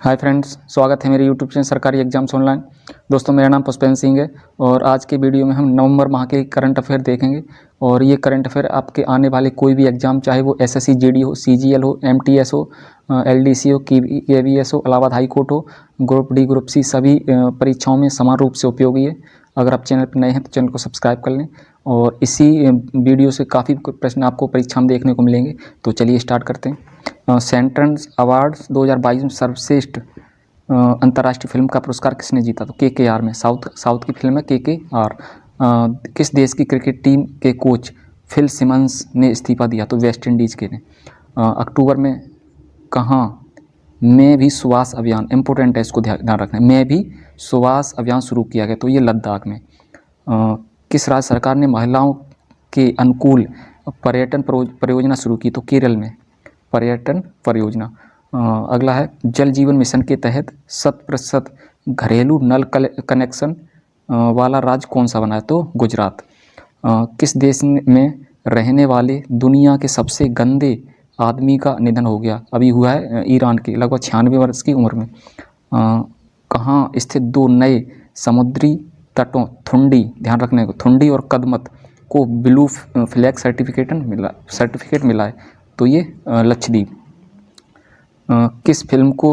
Hi friends, स्वागत है मेरे यूट्यूब चैनल सरकारी एग्जाम्स ऑनलाइन। दोस्तों, मेरा नाम पुष्पेंद्र सिंह है और आज के वीडियो में हम नवंबर माह के करंट अफेयर देखेंगे। और ये करंट अफेयर आपके आने वाले कोई भी एग्जाम, चाहे वो एसएससी जीडी हो, सीजीएल हो, एमटीएस हो, एलडीसी हो, केवीएस हो, इलाहाबाद हाई कोर्ट हो, ग्रुप डी, ग्रुप सी, सभी परीक्षाओं में समान रूप से उपयोगी है। अगर आप चैनल पर नए हैं तो चैनल को सब्सक्राइब कर लें और इसी वीडियो से काफ़ी प्रश्न आपको परीक्षा में देखने को मिलेंगे। तो चलिए स्टार्ट करते हैं। सेंट्रल्स अवार्ड्स 2022 में सर्वश्रेष्ठ अंतर्राष्ट्रीय फिल्म का पुरस्कार किसने जीता? तो केकेआर में, साउथ की फिल्म है केकेआर। किस देश की क्रिकेट टीम के कोच फिल सिमंस ने इस्तीफा दिया? तो वेस्ट इंडीज़ के ने। अक्टूबर में कहाँ में भी सुवास अभियान, इम्पोर्टेंट है, इसको ध्यान रखना है, में भी सुवास अभियान शुरू किया गया? तो ये लद्दाख में। किस राज्य सरकार ने महिलाओं के अनुकूल पर्यटन परियोजना शुरू की? तो केरल में पर्यटन परियोजना। अगला है, जल जीवन मिशन के तहत 100% घरेलू नल कनेक्शन वाला राज्य कौन सा बना है? तो गुजरात। किस देश में रहने वाले दुनिया के सबसे गंदे आदमी का निधन हो गया? अभी हुआ है ईरान के, लगभग 96 वर्ष की उम्र में। कहाँ स्थित दो नए समुद्री तटों, थुंडी, ध्यान रखने को, थुंडी और कदमत को ब्लू फ्लैग सर्टिफिकेट मिला है? तो ये लक्षद्वीप। किस फिल्म को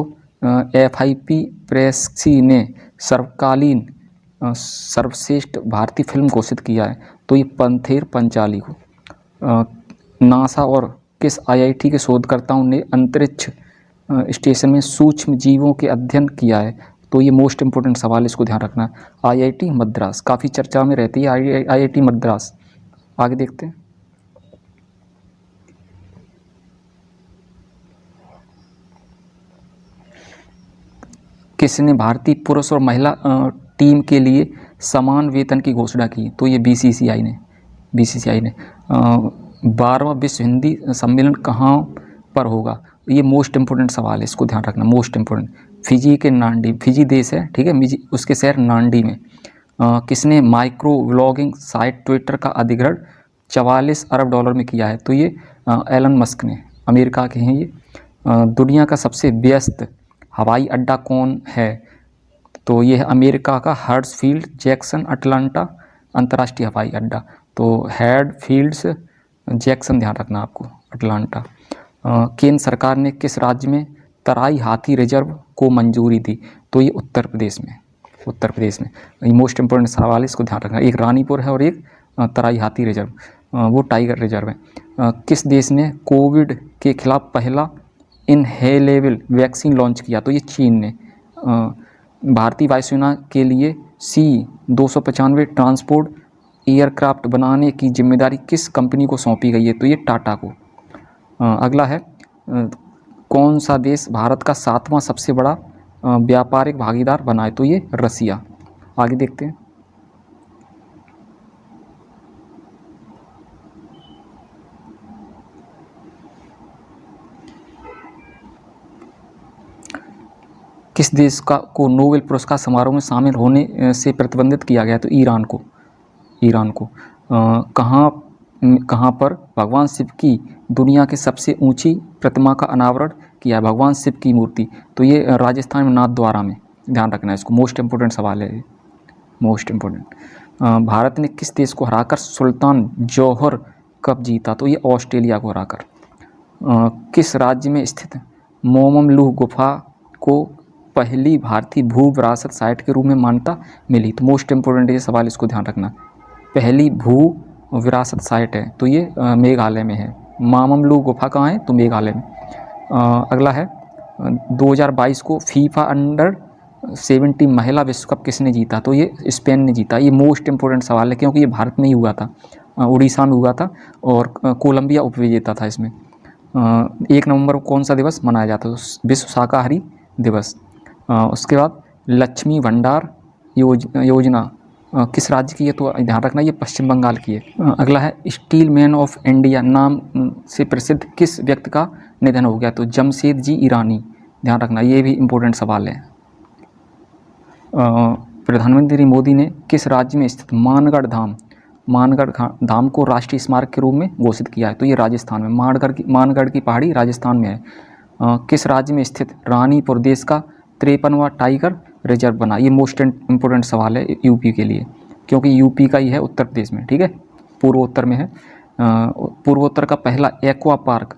एफआईपी प्रेसी ने सर्वकालीन सर्वश्रेष्ठ भारतीय फिल्म घोषित किया है? तो ये पंथेर पंचाली को। नासा और किस आईआईटी के शोधकर्ताओं ने अंतरिक्ष स्टेशन में सूक्ष्म जीवों के अध्ययन किया है? तो ये मोस्ट इम्पोर्टेंट सवाल, इसको ध्यान रखना है। आईआईटी मद्रास, काफ़ी चर्चा में रहती है आईआईटी मद्रास। आगे देखते हैं। किसने भारतीय पुरुष और महिला टीम के लिए समान वेतन की घोषणा की? तो ये बीसीसीआई ने। 12वां विश्व हिंदी सम्मेलन कहाँ पर होगा? ये मोस्ट इम्पोर्टेंट सवाल है, इसको ध्यान रखना, मोस्ट इम्पोर्टेंट। फिजी के नांडी, फिजी देश है, ठीक है, उसके शहर नांडी में। किसने माइक्रो व्लॉगिंग साइट ट्विटर का अधिग्रहण 44 अरब डॉलर में किया है? तो ये एलन मस्क ने, अमेरिका के हैं ये। दुनिया का सबसे व्यस्त हवाई अड्डा कौन है? तो ये है अमेरिका का हर्ट्सफील्ड जैक्सन अटलांटा अंतर्राष्ट्रीय हवाई अड्डा। तो हैडफील्ड्स जैक्सन, ध्यान रखना आपको, अटलांटा। केंद्र सरकार ने किस राज्य में तराई हाथी रिजर्व को मंजूरी दी? तो ये उत्तर प्रदेश में। ये मोस्ट इम्पोर्टेंट सवाल है, इसको ध्यान रखना। एक रानीपुर है और एक तराई हाथी रिजर्व, वो टाइगर रिजर्व है। किस देश ने कोविड के खिलाफ पहला इनहेलेबल वैक्सीन लॉन्च किया? तो ये चीन ने। भारतीय वायुसेना के लिए C-295 ट्रांसपोर्ट एयरक्राफ्ट बनाने की जिम्मेदारी किस कंपनी को सौंपी गई है? तो ये टाटा को। अगला है, कौन सा देश भारत का 7वां सबसे बड़ा व्यापारिक भागीदार बना है? तो ये रसिया। आगे देखते हैं। किस देश को नोबेल पुरस्कार समारोह में शामिल होने से प्रतिबंधित किया गया? तो ईरान को। कहाँ पर भगवान शिव की दुनिया की सबसे ऊंची प्रतिमा का अनावरण किया है? भगवान शिव की मूर्ति। तो ये राजस्थान में नाथद्वारा में, ध्यान रखना है इसको, मोस्ट इम्पोर्टेंट सवाल है, मोस्ट इम्पोर्टेंट। भारत ने किस देश को हराकर सुल्तान जौहर कप जीता? तो ये ऑस्ट्रेलिया को हराकर। किस राज्य में स्थित मोममलूह गुफा को पहली भारतीय भू विरासत साइट के रूप में मान्यता मिली? तो मोस्ट इम्पोर्टेंट ये सवाल, इसको ध्यान रखना। पहली भू विरासत साइट है तो ये मेघालय में है। मोममलूह गुफा कहाँ है? तो मेघालय में। अगला है, 2022 को फीफा अंडर-17 महिला विश्व कप किसने जीता? तो ये स्पेन ने जीता। ये मोस्ट इम्पोर्टेंट सवाल है क्योंकि ये भारत में ही हुआ था, उड़ीसा में हुआ था और कोलंबिया उपविजेता था इसमें। 1 नवंबर को कौन सा दिवस मनाया जाता है? विश्व शाकाहारी दिवस। उसके बाद लक्ष्मी भंडार योजना किस राज्य की है? तो ध्यान रखना, ये पश्चिम बंगाल की है। अगला है, स्टील मैन ऑफ इंडिया नाम से प्रसिद्ध किस व्यक्ति का निधन हो गया? तो जमशेद जी ईरानी, ध्यान रखना, ये भी इम्पोर्टेंट सवाल है। प्रधानमंत्री मोदी ने किस राज्य में स्थित मानगढ़ धाम को राष्ट्रीय स्मारक के रूप में घोषित किया है? तो ये राजस्थान में, मानगढ़ की पहाड़ी राजस्थान में है। किस राज्य में स्थित रानीपुर देश का 53वां टाइगर रिजर्व बना? ये मोस्ट इम्पोर्टेंट सवाल है यूपी के लिए, क्योंकि यूपी का ही है उत्तर प्रदेश में, ठीक है, पूर्वोत्तर में है। पूर्वोत्तर का पहला एक्वा पार्क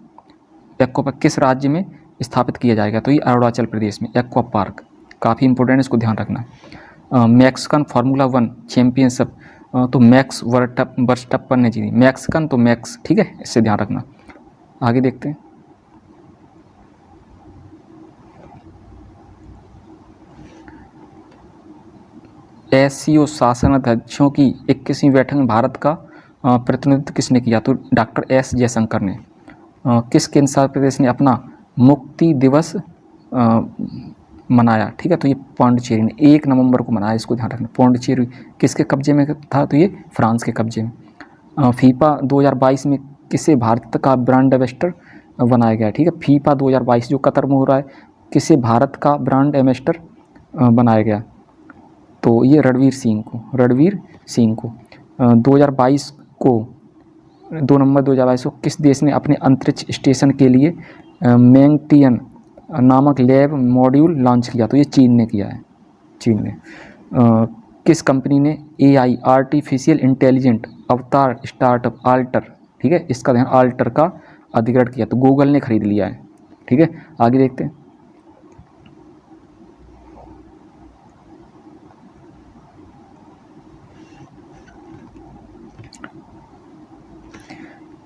किस राज्य में स्थापित किया जाएगा? तो ये अरुणाचल प्रदेश में एक्वा पार्क, काफ़ी इंपॉर्टेंट, इसको ध्यान रखना है। मैक्सिकन फार्मूला 1 चैंपियनशिप, तो मैक्स वर्स्टप्पन ने जीती। मैक्सिकन तो मैक्स, ठीक है, इससे ध्यान रखना। आगे देखते हैं। एससीओ शासनाध्यक्षों की 21वीं बैठक में भारत का प्रतिनिधित्व किसने किया? तो डॉक्टर एस जयशंकर ने। किस केंद्र शासित प्रदेश ने अपना मुक्ति दिवस मनाया? ठीक है, तो ये पांडिचेरी ने 1 नवंबर को मनाया, इसको ध्यान रखना। पांडिचेरी किसके कब्जे में था? तो ये फ्रांस के कब्जे में। फीफा 2022 में किसे भारत का ब्रांड एम्बेसडर बनाया गया? ठीक है, फीफा 2022 जो कतर में हो रहा है, किसे भारत का ब्रांड एम्बेसडर बनाया गया? तो ये रणवीर सिंह को 2022 को 2 नवंबर 2022 को किस देश ने अपने अंतरिक्ष स्टेशन के लिए मैंगटियन नामक लैब मॉड्यूल लॉन्च किया? तो ये चीन ने किया है, चीन ने। किस कंपनी ने AI आर्टिफिशियल इंटेलिजेंट अवतार स्टार्टअप आल्टर, ठीक है, इसका ध्यान, आल्टर का अधिग्रहण किया? तो गूगल ने खरीद लिया है, ठीक है। आगे देखते हैं।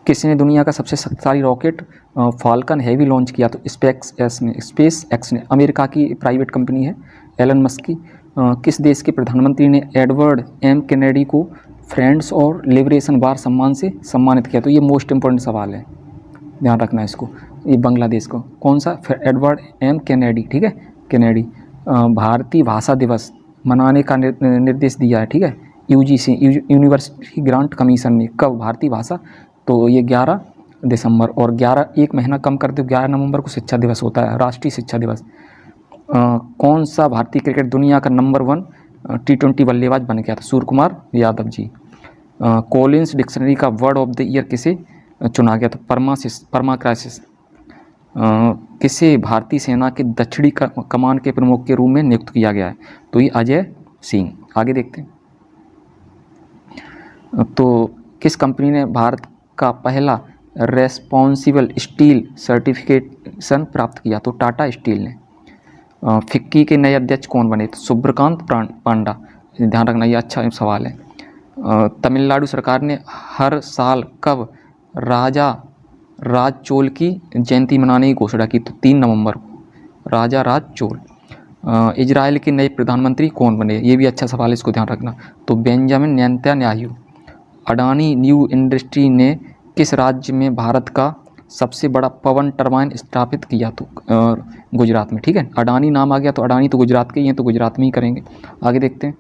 किसने दुनिया का सबसे शक्तिशाली रॉकेट फाल्कन हैवी लॉन्च किया? तो स्पेस एक्स ने, अमेरिका की प्राइवेट कंपनी है, एलन मस्क की। किस देश के प्रधानमंत्री ने एडवर्ड M कैनेडी को फ्रेंड्स और लिबरेशन वार सम्मान से सम्मानित किया? तो ये मोस्ट इम्पोर्टेंट सवाल है, ध्यान रखना इसको। ये बांग्लादेश को, कौन सा? एडवर्ड M कैनेडी, ठीक है, कैनेडी। भारतीय भाषा दिवस मनाने का निर्देश दिया है, ठीक है, UGC यूनिवर्सिटी ग्रांट कमीशन ने। कब? भारतीय भाषा, तो ये 11 दिसंबर, और 1 महीना कम कर दो, 11 नवंबर को शिक्षा दिवस होता है, राष्ट्रीय शिक्षा दिवस। कौन सा भारतीय क्रिकेट दुनिया का नंबर 1 T20 बल्लेबाज बन गया था? सूर्य कुमार यादव जी। कॉलिंस डिक्शनरी का वर्ड ऑफ द ईयर किसे चुना गया था? परमाक्राइसिस। किसे भारतीय सेना के दक्षिणी कमान के प्रमुख के रूप में नियुक्त किया गया है? तो ये अजय सिंह। आगे देखते हैं। तो किस कंपनी ने भारत का पहला रेस्पॉन्सिबल स्टील सर्टिफिकेशन प्राप्त किया? तो टाटा स्टील ने। फिक्की के नए अध्यक्ष कौन बने? तो सुब्रकांत पांडा, ध्यान रखना, ये अच्छा सवाल है। तमिलनाडु सरकार ने हर साल कब राजा राज चोल की जयंती मनाने की घोषणा की? तो 3 नवंबर को, राजा राज चोल। इजराइल के नए प्रधानमंत्री कौन बने? ये भी अच्छा सवाल है, इसको ध्यान रखना। तो Benjamin Netanyahu. Adani new industry ने किस राज्य में भारत का सबसे बड़ा पवन टरबाइन स्थापित किया? तो गुजरात में, ठीक है। अडानी नाम आ गया तो अडानी तो गुजरात के ही हैं, तो गुजरात में ही करेंगे। आगे देखते हैं।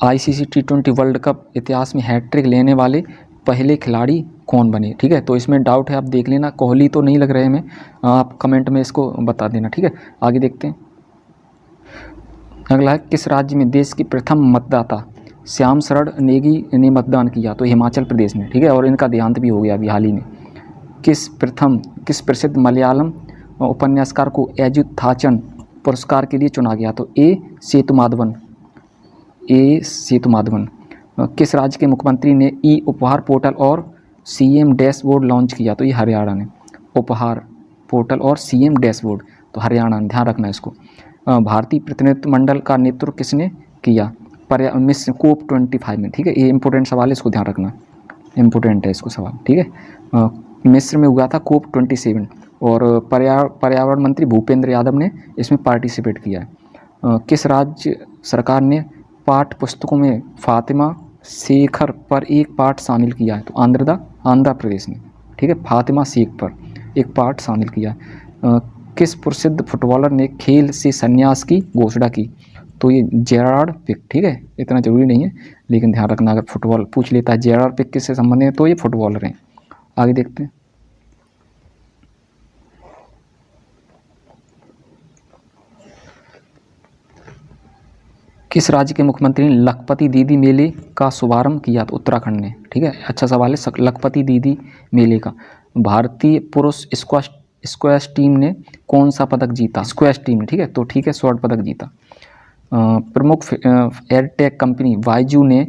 ICC T20 वर्ल्ड कप इतिहास में हैट्रिक लेने वाले पहले खिलाड़ी कौन बने? ठीक है, तो इसमें डाउट है, आप देख लेना, कोहली तो नहीं लग रहे हमें, आप कमेंट में इसको बता देना, ठीक है। आगे देखते हैं। अगला है, किस राज्य में देश की प्रथम मतदाता श्याम शरण नेगी ने मतदान किया? तो हिमाचल प्रदेश में, ठीक है, और इनका देहांत भी हो गया अभी हाल ही में। किस प्रसिद्ध मलयालम उपन्यासकार को एजुथाचन पुरस्कार के लिए चुना गया? तो ए सेतुमाधवन। किस राज्य के मुख्यमंत्री ने उपहार पोर्टल और CM डैशबोर्ड लॉन्च किया? तो ये हरियाणा ने। उपहार पोर्टल और CM डैशबोर्ड, तो हरियाणा ने, ध्यान रखना इसको। भारतीय प्रतिनिधित्व मंडल का नेतृत्व किसने किया? मिस COP25 में, ठीक है, ये इंपॉर्टेंट सवाल है, इसको ध्यान रखना, इंपॉर्टेंट है इसको सवाल, ठीक है। मिस्र में हुआ था COP27, और पर्यावरण मंत्री भूपेंद्र यादव ने इसमें पार्टिसिपेट किया है। किस राज्य सरकार ने पाठ्य पुस्तकों में फातिमा शेखर पर एक पाठ शामिल किया है? तो आंध्र प्रदेश ने, ठीक है, फातिमा शेख पर एक पाठ शामिल किया। किस प्रसिद्ध फुटबॉलर ने खेल से संन्यास की घोषणा की? तो ये जेरार्ड पिक, ठीक है, इतना जरूरी नहीं है, लेकिन ध्यान रखना, अगर फुटबॉल पूछ लेता है जेरार्ड पिक किससे संबंधित है, तो ये फुटबॉलर हैं। आगे देखते हैं। किस राज्य के मुख्यमंत्री ने लखपति दीदी मेले का शुभारंभ किया? तो उत्तराखंड ने। ठीक है, अच्छा सवाल है। लखपति दीदी मेले का। भारतीय पुरुष स्क्वैश टीम ने कौन सा पदक जीता? स्क्वैश टीम ने। ठीक है, तो ठीक है, स्वर्ण पदक जीता। प्रमुख एयरटेक कंपनी बायजू ने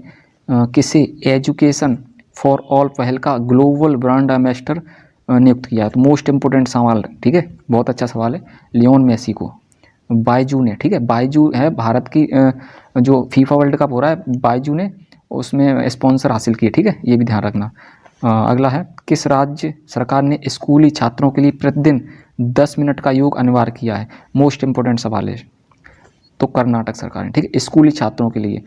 किसे एजुकेशन फॉर ऑल पहल का ग्लोबल ब्रांड एम्बेसडर नियुक्त किया? तो मोस्ट इम्पोर्टेंट सवाल। ठीक है, बहुत अच्छा सवाल है। लियोन मेसी को बायजू ने। ठीक है, बायजू है भारत की जो फीफा वर्ल्ड कप हो रहा है, बायजू ने उसमें स्पॉन्सर हासिल किए। ठीक है, ये भी ध्यान रखना। अगला है, किस राज्य सरकार ने स्कूली छात्रों के लिए प्रतिदिन 10 मिनट का योग अनिवार्य किया है? मोस्ट इम्पोर्टेंट सवाल है। तो कर्नाटक सरकार ने। ठीक है, स्कूली छात्रों के लिए।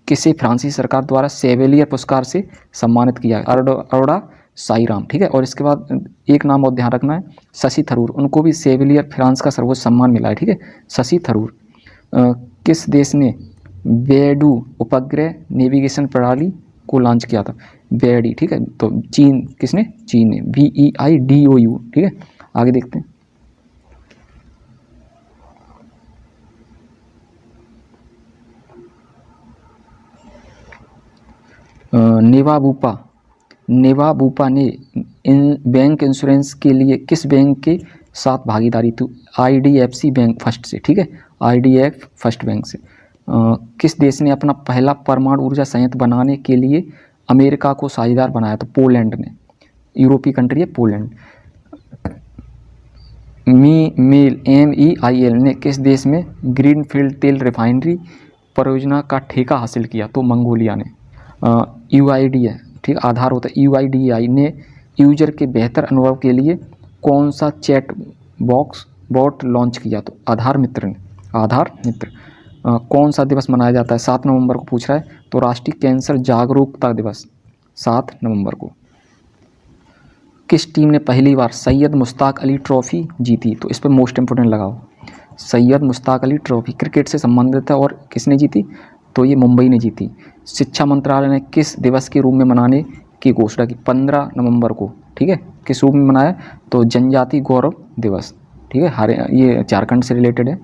किसे फ्रांसीसी सरकार द्वारा सेवेलियर पुरस्कार से सम्मानित किया है? अरोड़ा साईराम। ठीक है, और इसके बाद एक नाम और ध्यान रखना है, शशि थरूर। उनको भी सेवेलियर फ्रांस का सर्वोच्च सम्मान मिला है। ठीक है, शशि थरूर। किस देश ने बेडू उपग्रह नेविगेशन प्रणाली को लॉन्च किया था? बेडी। ठीक है, तो चीन। किसने? चीन ने। VEIDOU। ठीक है, आगे देखते हैं। नेवाबूपा ने बैंक इंश्योरेंस के लिए किस बैंक के साथ भागीदारी थी? IDFC बैंक फर्स्ट से। ठीक है, IDF फर्स्ट बैंक से। किस देश ने अपना पहला परमाणु ऊर्जा संयंत्र बनाने के लिए अमेरिका को साझेदार बनाया? तो पोलैंड ने। यूरोपीय कंट्री है पोलैंड। MEIL ने किस देश में ग्रीनफील्ड तेल रिफाइनरी परियोजना का ठेका हासिल किया? तो मंगोलिया ने। UID है। ठीक, आधार होता है। UIDAI ने यूजर के बेहतर अनुभव के लिए कौन सा चैट बॉट लॉन्च किया? तो आधार मित्र ने। आधार मित्र। कौन सा दिवस मनाया जाता है? 7 नवंबर को पूछ रहा है। तो राष्ट्रीय कैंसर जागरूकता दिवस 7 नवंबर को। किस टीम ने पहली बार सैयद मुश्ताक अली ट्रॉफी जीती? तो इस पर मोस्ट इंपोर्टेंट लगाओ। सैयद मुश्ताक अली ट्रॉफी क्रिकेट से संबंधित है और किसने जीती? तो ये मुंबई ने जीती। शिक्षा मंत्रालय ने किस दिवस के रूप में मनाने की घोषणा की? 15 नवंबर को। ठीक है, किस रूप में मनाया? तो जनजाति गौरव दिवस। ठीक है, ये झारखंड से रिलेटेड है।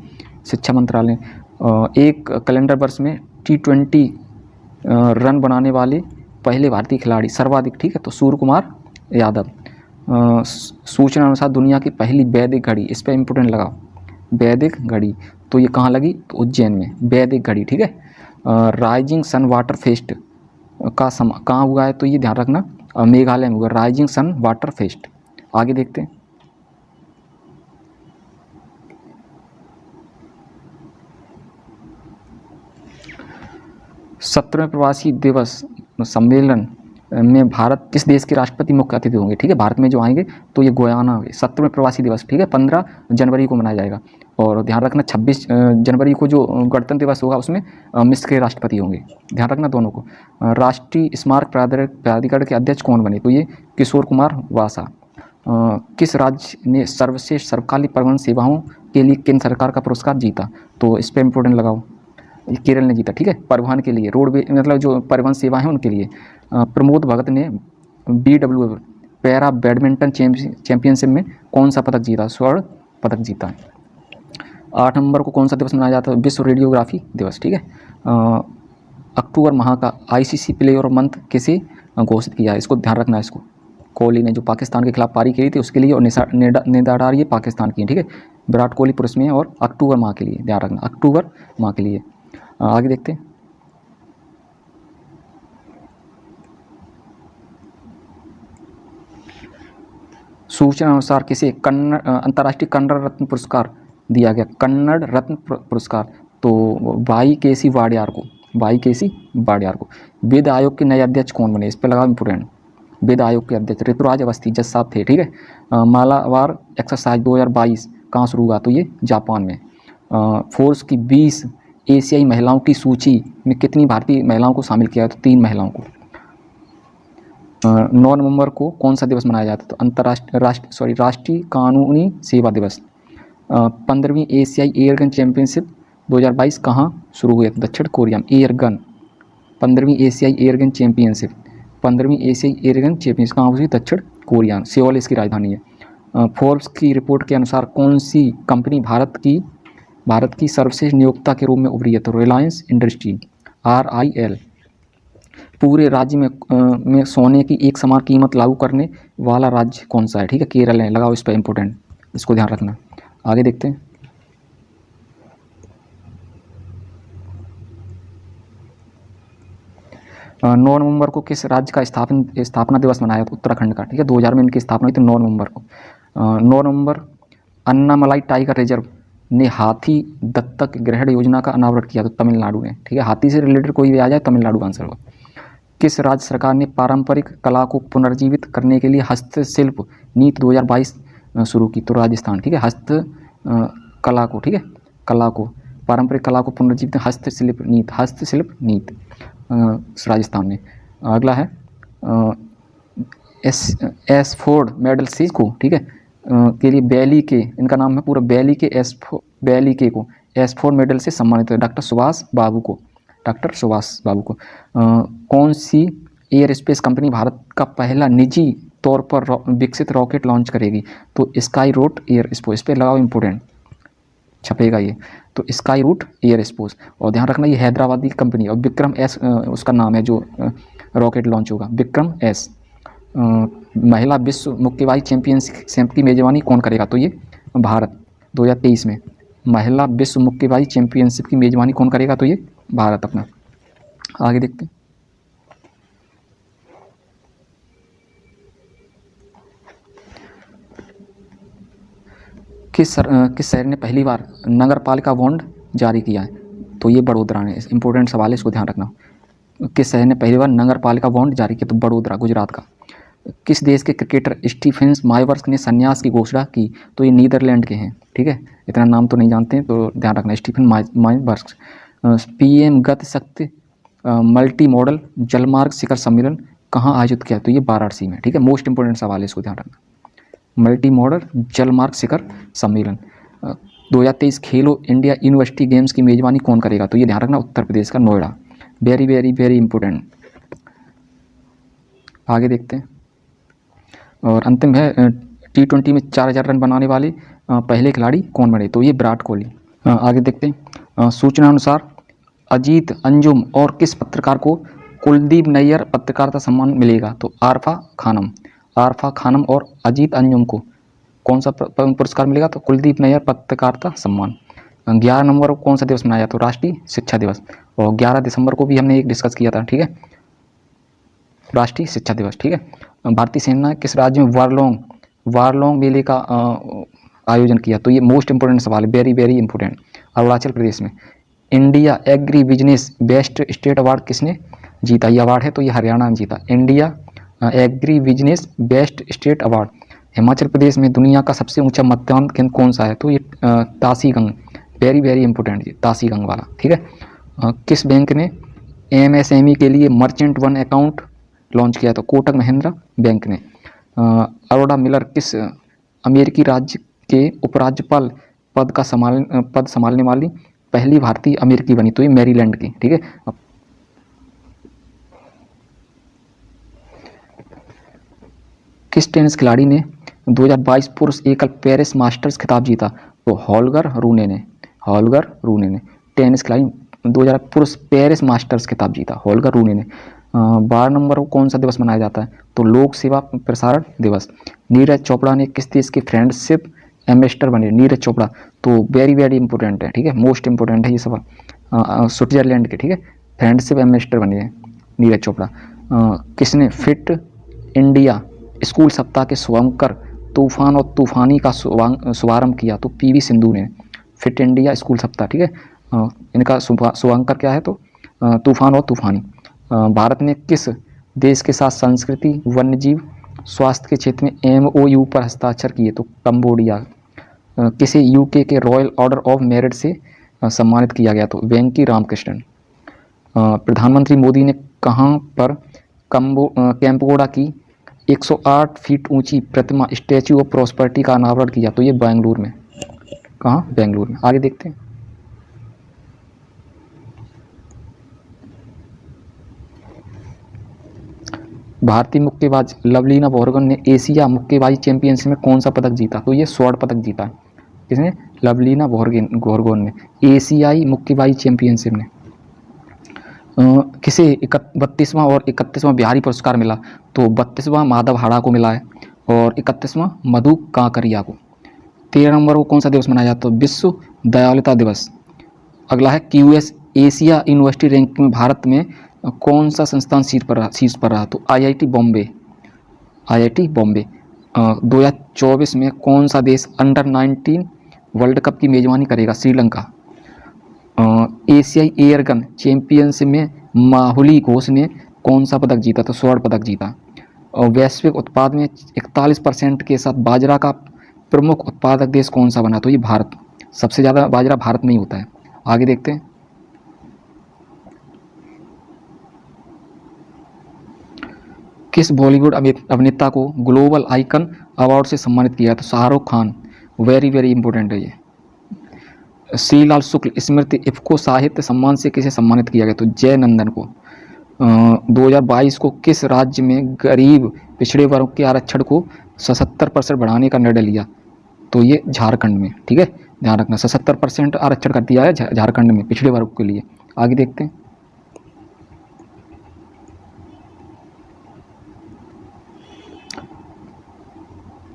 शिक्षा मंत्रालय ने एक कैलेंडर वर्ष में T20 रन बनाने वाले पहले भारतीय खिलाड़ी सर्वाधिक। ठीक है, तो सूर्य कुमार यादव। सूचना अनुसार दुनिया की पहली वैदिक घड़ी, इस पर इम्पोर्टेंट लगाओ। वैदिक घड़ी, तो ये कहाँ लगी? तो उज्जैन में वैदिक घड़ी। ठीक है, राइजिंग सन वाटर फेस्ट का कहाँ हुआ है? तो ये ध्यान रखना, मेघालय में हुआ राइजिंग सन वाटर फेस्ट। आगे देखते हैं। सत्रहवें प्रवासी दिवस सम्मेलन में भारत किस देश के राष्ट्रपति मुख्य अतिथि होंगे? ठीक है, भारत में जो आएंगे तो ये गोयाना होंगे। 17वें प्रवासी दिवस। ठीक है, 15 जनवरी को मनाया जाएगा। और ध्यान रखना 26 जनवरी को जो गणतंत्र दिवस होगा उसमें मिस्र के राष्ट्रपति होंगे। ध्यान रखना दोनों को। राष्ट्रीय स्मारक प्राधिकरण के अध्यक्ष कौन बने? तो ये किशोर कुमार वासा। किस राज्य ने सर्वश्रेष्ठ सर्वकालिक परिवहन सेवाओं के लिए केंद्र सरकार का पुरस्कार जीता? तो इस पर इम्पोर्टेंट लगाओ। केरल ने जीता। ठीक है, परिवहन के लिए, रोडवे मतलब जो परिवहन सेवा है उनके लिए। प्रमोद भगत ने BWF पैरा बैडमिंटन चैंपियनशिप में कौन सा पदक जीता? स्वर्ण पदक जीता है। 8 नवंबर को कौन सा दिवस मनाया जाता है? विश्व रेडियोग्राफी दिवस। ठीक है, अक्टूबर माह का ICC प्लेयर ऑफ मंथ किसे घोषित किया है? इसको ध्यान रखना है। इसको कोहली ने जो पाकिस्तान के खिलाफ पारी की थी उसके लिए, और नेदाडार ये पाकिस्तान की है। ठीक है, विराट कोहली पुरुष में है और अक्टूबर माह के लिए ध्यान रखना, अक्टूबर माह के लिए। आगे देखते हैं। सूचना अनुसार किसे अंतर्राष्ट्रीय कन्नड़ रत्न पुरस्कार दिया गया? कन्नड़ रत्न पुरस्कार तो वाई.के.सी. वाडियार को। वाई.के.सी. वाडियार को। वित्त आयोग के नए अध्यक्ष कौन बने? इस पर लगाओ इंपोर्टेंट। वित्त आयोग के अध्यक्ष ऋतुराज अवस्थी जज साहब थे। ठीक है, मालाबार एक्सरसाइज 2022 कहाँ शुरू हुआ? तो ये जापान में। फोर्स की 20 एशियाई महिलाओं की सूची में कितनी भारतीय महिलाओं को शामिल किया? तो 3 महिलाओं को। 9 नवंबर को कौन सा दिवस मनाया जाता है? तो राष्ट्रीय कानूनी सेवा दिवस। 15वीं एशियाई एयरगन चैंपियनशिप 2022 कहाँ शुरू हुई? दक्षिण कोरिया में। एयरगन 15वीं एशियाई एयरगन चैंपियनशिप 15वीं एशियाई एयरगन चैंपियनशिप कहाँ हुई? दक्षिण कोरिया। सियोल इसकी राजधानी है। फोर्ब्स की रिपोर्ट के अनुसार कौन सी कंपनी भारत की भारत की सर्वश्रेष्ठ नियोक्ता के रूप में उभरी है? तो रिलायंस इंडस्ट्री, RIL। पूरे राज्य में सोने की एक समान कीमत लागू करने वाला राज्य कौन सा है? ठीक है, केरल है। लगाओ इस पर इंपॉर्टेंट, इसको ध्यान रखना। आगे देखते हैं। 9 नवंबर को किस राज्य का स्थापना दिवस मनाया? उत्तराखंड का। ठीक है, 2000 में इनकी स्थापना हुई थी 9 नवंबर को। 9 नवंबर अन्नामलाई टाइगर रिजर्व ने हाथी दत्तक ग्रहण योजना का अनावरण किया, तो तमिलनाडु ने। ठीक है, हाथी से रिलेटेड कोई भी आ जाए तमिलनाडु का आंसर होगा। किस राज्य सरकार ने पारंपरिक कला को पुनर्जीवित करने के लिए हस्तशिल्प नीति 2022 शुरू की? तो राजस्थान। ठीक है, कला को, ठीक है, कला को, पारंपरिक कला को पुनर्जीवित, हस्तशिल्प नीति राजस्थान ने। अगला है एसफोर्ड मेडल सीज को, ठीक है, के लिए बैली के, इनका नाम है पूरा बैली के, बैली के को एसफोर्ड मेडल से सम्मानित है डॉक्टर सुभाष बाबू को। कौन सी एयर स्पेस कंपनी भारत का पहला निजी तौर पर विकसित रॉकेट लॉन्च करेगी? तो स्काई रूट एयर स्पेस। पे लगाओ इंपोर्टेंट, छपेगा ये। तो स्काई रूट एयर स्पेस, और ध्यान रखना ये हैदराबादी कंपनी है। और विक्रम एस उसका नाम है जो रॉकेट लॉन्च होगा, विक्रम एस। महिला विश्व मुक्केबाजी चैंपियनशिप की मेजबानी कौन करेगा? तो ये भारत। 2023 में महिला विश्व मुक्केबाजी चैंपियनशिप की मेजबानी कौन करेगा? तो ये भारत अपना। आगे देखते हैं। किस शहर ने पहली बार नगर पालिका बॉन्ड जारी किया है? तो ये बड़ोदरा ने। इंपॉर्टेंट सवाल है, इसको ध्यान रखना। किस शहर ने पहली बार नगर पालिका बॉन्ड जारी किया? तो बड़ोदरा, गुजरात का। किस देश के क्रिकेटर स्टीफन माइवर्स ने संन्यास की घोषणा की? तो ये नीदरलैंड के हैं। ठीक है, इतना नाम तो नहीं जानते हैं, तो ध्यान रखना, स्टीफन माइवर्स। PM गति शक्ति मल्टी मॉडल जलमार्ग शिखर सम्मेलन कहाँ आयोजित किया? तो ये वाराणसी में। ठीक है, मोस्ट इंपोर्टेंट सवाल है, इसको ध्यान रखना। मल्टी मॉडल जलमार्ग शिखर सम्मेलन। 2023 खेलो इंडिया यूनिवर्सिटी गेम्स की मेजबानी कौन करेगा? तो ये ध्यान रखना, उत्तर प्रदेश का Noida. Very very very important. आगे देखते हैं। और अंतिम है T20 में 4000 रन बनाने वाले पहले खिलाड़ी कौन बने? तो ये विराट कोहली। आगे देखते हैं। सूचना अनुसार अजीत अंजुम और किस पत्रकार को कुलदीप नैयर पत्रकारिता सम्मान मिलेगा? तो आरफा खानम और अजीत अंजुम को कौन सा पुरस्कार मिलेगा? तो कुलदीप नैयर पत्रकारिता सम्मान। 11 नवंबर को कौन सा दिवस मनाया? तो राष्ट्रीय शिक्षा दिवस। और 11 दिसंबर को भी हमने एक डिस्कस किया था। ठीक है, राष्ट्रीय शिक्षा दिवस। ठीक है, भारतीय सेना किस राज्य में वारलोंग मेले का आयोजन किया? तो ये मोस्ट इंपोर्टेंट सवाल है, very very important. Arunachal Pradesh में। India agri business best state award किसने जीता? ये अवार्ड है तो ये हरियाणा ने जीता, India agri business best state award. Himachal Pradesh में दुनिया का सबसे ऊंचा मतदान केंद्र कौन सा है? तो ये तासीगंग, वेरी वेरी इंपोर्टेंट, ये तासीगंग वाला। ठीक है, किस बैंक ने MSME के लिए मर्चेंट वन अकाउंट लॉन्च किया? तो कोटक महिंद्रा बैंक ने। अरोड़ा मिलर किस अमेरिकी राज्य के उपराज्यपाल पद संभालने वाली पहली भारतीय अमेरिकी बनी? तो ये मैरीलैंड की। ठीक है, किस टेनिस खिलाड़ी ने 2022 पुरुष एकल पेरिस मास्टर्स खिताब जीता? तो हॉलगर रूने ने टेनिस खिलाड़ी 2000 पुरुष पेरिस मास्टर्स खिताब जीता, हॉलगर रूने ने। 12 नवंबर को कौन सा दिवस मनाया जाता है? तो लोक सेवा प्रसारण दिवस। नीरज चोपड़ा ने किस देश के फ्रेंडशिप एम्बेसडर बने? नीरज चोपड़ा, तो वेरी वेरी इंपॉर्टेंट है। ठीक है, मोस्ट इंपॉर्टेंट है ये सवाल। स्विट्जरलैंड के, ठीक है, फ्रेंडशिप एम्बेसडर बने हैं नीरज चोपड़ा। किसने फिट इंडिया स्कूल सप्ताह के शुभंकर तूफान और तूफानी का शुभारंभ किया? तो PV सिंधु ने। फिट इंडिया स्कूल सप्ताह, ठीक है, इनका शुभांकर क्या है? तो तूफान और तूफानी। भारत ने किस देश के साथ संस्कृति वन्यजीव स्वास्थ्य के क्षेत्र में MOU पर हस्ताक्षर किए? तो कंबोडिया। किसे UK के रॉयल ऑर्डर ऑफ मेरिट से सम्मानित किया गया? तो वेंकी रामकृष्णन। प्रधानमंत्री मोदी ने कहाँ पर कैंपगोड़ा की 108 फीट ऊंची प्रतिमा स्टैच्यू ऑफ प्रॉस्पेरिटी का अनावरण किया? तो ये बेंगलुरु में। कहाँ? बेंगलुरु में। आगे देखते हैं। भारतीय मुक्केबाज लवलीना बोरगोहेन ने एशिया मुक्केबाजी चैंपियनशिप में कौन सा पदक जीता? तो ये स्वर्ण पदक जीता है। किसने? लवलीना बोरगोहेन ने। एशियाई मुक्केबाजी चैंपियनशिप ने किसे 32वां और 31वां बिहारी पुरस्कार मिला? तो 32वां माधव हाड़ा को मिला है और 31वां मधु कांकरिया को। 13 नंबर को कौन सा दिवस मनाया जाता है? तो विश्व दयालुता दिवस। अगला है QS एशिया यूनिवर्सिटी रैंकिंग में भारत में कौन सा संस्थान शीर्ष पर रहा? तो IIT बॉम्बे। 2024 में कौन सा देश अंडर-19 वर्ल्ड कप की मेजबानी करेगा? श्रीलंका। एशियाई एयरगन चैंपियनशिप में माहुली घोष ने कौन सा पदक जीता? तो स्वर्ण पदक जीता। और वैश्विक उत्पाद में 41% के साथ बाजरा का प्रमुख उत्पादक देश कौन सा बना? तो ये भारत। सबसे ज़्यादा बाजरा भारत में ही होता है। आगे देखते हैं। किस बॉलीवुड अभिनेता को ग्लोबल आइकन अवार्ड से सम्मानित किया? तो Shahrukh Khan. Very very important है ये। श्रीलाल शुक्ल स्मृति इफ्को साहित्य सम्मान से किसे सम्मानित किया गया? तो जय नंदन को। 2022 को किस राज्य में गरीब पिछड़े वर्ग के आरक्षण को 77% बढ़ाने का निर्णय लिया? तो ये झारखंड में। ठीक है, ध्यान रखना, 77% आरक्षण कर दिया है झारखंड में पिछड़े वर्ग के लिए। आगे देखते हैं।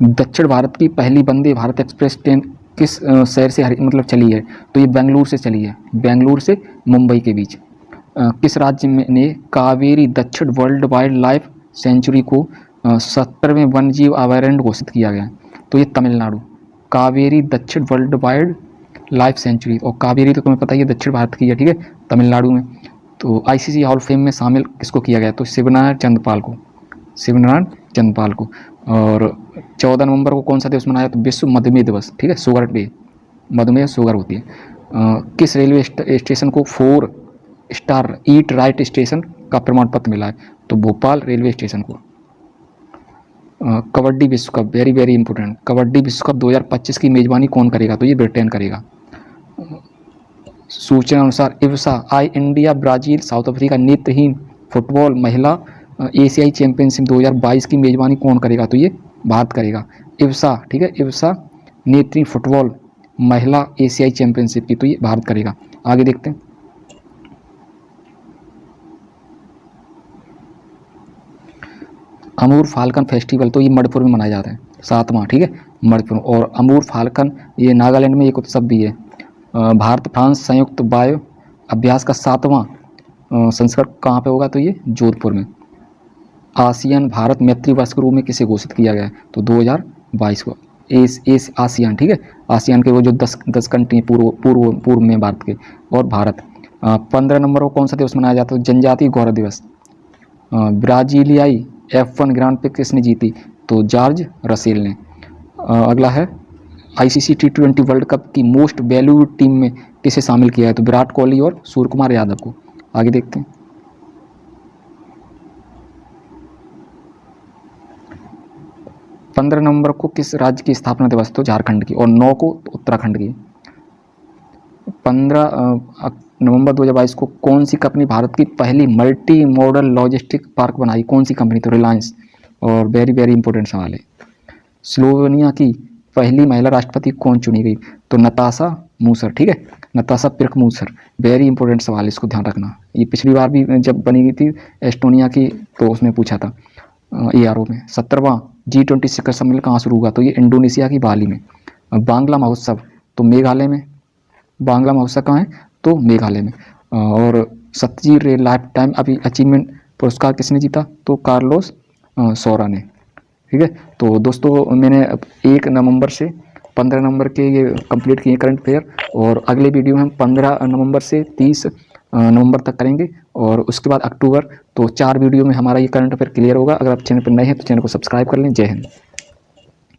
दक्षिण भारत की पहली वंदे भारत एक्सप्रेस ट्रेन किस शहर से चली है? तो ये बेंगलुरु से चली है, बेंगलुरु से मुंबई के बीच। किस राज्य ने कावेरी दक्षिण वर्ल्ड वाइल्ड लाइफ सेंचुरी को 70वें वन्यजीव अभयारण्य घोषित किया गया? तो ये तमिलनाडु। कावेरी दक्षिण वर्ल्ड वाइल्ड लाइफ सेंचुरी, और कावेरी तो तुम्हें पता ही है दक्षिण भारत की है, ठीक है, तमिलनाडु में। तो ICC हॉल ऑफ फेम में शामिल किसको किया गया? तो शिवनारायण चंद्रपाल को। और 14 नवंबर को कौन सा दिवस मनाया? तो विश्व मधुमेह दिवस। ठीक है, शुगर डे, मधुमेह शुगर होती है। किस रेलवे स्टेशन को 4 स्टार ईट राइट स्टेशन का प्रमाण पत्र मिला है? तो भोपाल रेलवे स्टेशन को। कबड्डी विश्व cup, very very important. Kabaddi विश्व कप 2025 की मेजबानी कौन करेगा? तो ये ब्रिटेन करेगा। सूचना अनुसार IFSA India Brazil south Africa नेत्रहीन फुटबॉल महिला एशियाई चैंपियनशिप 2022 की मेजबानी कौन करेगा? तो ये भारत करेगा। IFSA, ठीक है, IFSA नेत्रहीन फुटबॉल महिला एशियाई चैंपियनशिप की तो ये भारत करेगा। आगे देखते हैं। अमूर फाल्कन फेस्टिवल तो ये मणिपुर में मनाया जाता है, 7वां, ठीक है, मणिपुर। और अमूर फाल्कन ये नागालैंड में एक उत्सव भी है। भारत फ्रांस संयुक्त वायु अभ्यास का 7वां संस्करण कहाँ पे होगा? तो ये जोधपुर में। आसियान भारत मैत्री वर्ष के रूप में किसे घोषित किया गया है? तो 2022 को। आसियान, ठीक है, आसियान के वो जो 10 कंट्री पूर्व में भारत के और भारत। 15 नंबर को कौन सा दिवस मनाया जाता है? जनजातीय गौरव दिवस। ब्राजीलियाई F1 ग्रांड प्रिक्स किसने जीती? तो जॉर्ज रसेल ने। अगला है ICC T20 वर्ल्ड कप की मोस्ट वैल्यूड टीम में किसे शामिल किया है? तो विराट कोहली और सूर्य कुमार यादव को। आगे देखते हैं। 15 नवंबर को किस राज्य की स्थापना दिवस? तो झारखंड की। और 9 को तो उत्तराखंड की। 15 नवंबर 2022 को कौन सी कंपनी भारत की पहली मल्टी मॉडल लॉजिस्टिक पार्क बनाई? कौन सी कंपनी? तो रिलायंस। और वेरी वेरी इंपॉर्टेंट सवाल है। स्लोवेनिया की पहली महिला राष्ट्रपति कौन चुनी गई? तो नताशा मूसर, ठीक है, नताशा पिर्क मूसर। वेरी इंपॉर्टेंट सवाल, इसको ध्यान रखना। ये पिछली बार भी जब बनी गई थी एस्टोनिया की तो उसमें पूछा था ARO में। 17वां G20 शिखर सम्मेलन कहाँ शुरू हुआ? तो ये इंडोनेशिया की बाली में। बांग्ला महोत्सव तो मेघालय में। बांग्ला महोत्सव कहाँ है? तो मेघालय में। और सत्यजीत रे लाइफ टाइम अचीवमेंट पुरस्कार किसने जीता? तो कार्लोस सौरा ने, ठीक है। तो दोस्तों मैंने 1 नवंबर से 15 नवंबर के ये कंप्लीट किए करंट अफेयर, और अगले वीडियो में हम 15 नवंबर से 30 नवंबर तक करेंगे, और उसके बाद अक्टूबर। तो 4 वीडियो में हमारा ये करंट अफेयर क्लियर होगा। अगर आप चैनल पर नए हैं तो चैनल को सब्सक्राइब कर लें। जय हिंद।